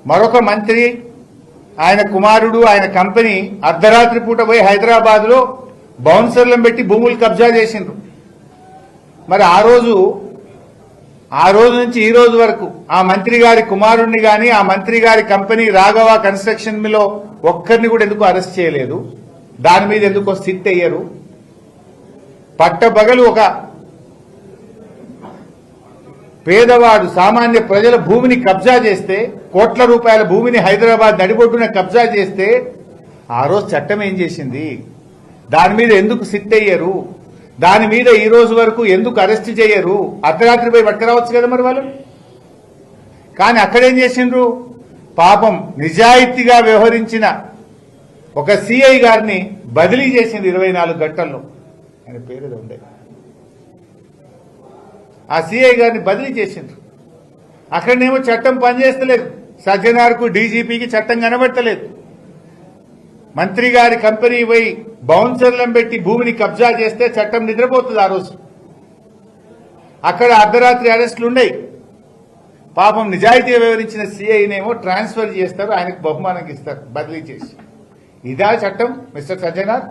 మరొక మంత్రి ఆయన కుమారుడు ఆయన కంపెనీ అర్ధరాత్రి పూట పోయి హైదరాబాద్ లో బౌన్సర్లను పెట్టి భూములు కబ్జా చేసిండ్రు. మరి ఆ రోజు నుంచి ఈ రోజు వరకు ఆ మంత్రి గారి కుమారుణ్ణి గాని ఆ మంత్రి గారి కంపెనీ రాఘవ కన్స్ట్రక్షన్ లో ఒక్కరిని కూడా ఎందుకు అరెస్ట్ చేయలేదు? దాని మీద ఎందుకో సిట్ అయ్యారు? పట్టబగలు ఒక పేదవాడు సామాన్య ప్రజల భూమిని కబ్జా చేస్తే, కోట్ల రూపాయల భూమిని హైదరాబాద్ నడిబొడ్డున కబ్జా చేస్తే ఆ రోజు చట్టం ఏం చేసింది? దాని మీద ఎందుకు సిట్ అయ్యారు? దాని మీద ఈ రోజు వరకు ఎందుకు అరెస్ట్ చేయరు? అర్ధరాత్రి పోయి పట్టుకురావచ్చు కదా మరి వాళ్ళు. కానీ అక్కడేం చేసిండ్రు? పాపం నిజాయితీగా వ్యవహరించిన ఒక సిఐ గారిని బదిలీ చేసింది 24 గంటల్లో. ఆయన పేరు ఉండే ఆ సిఐ గారిని బదిలీ చేసిండ్రు. అక్కడనేమో చట్టం పనిచేస్తలేదు. సజ్జనార్కు డీజీపీకి చట్టం కనబడతలేదు. మంత్రి గారి కంపెనీ పోయి బౌన్సర్లను పెట్టి భూమిని కబ్జా చేస్తే చట్టం నిద్రపోతుంది. ఆ రోజు అక్కడ అర్ధరాత్రి అరెస్టులు ఉన్నాయి. పాపం నిజాయితీగా వివరించిన సిఐనేమో ట్రాన్స్ఫర్ చేస్తారు, ఆయనకు బహుమానం ఇస్తారు బదిలీ చేసి. ఇదా చట్టం మిస్టర్ సజ్జనార్?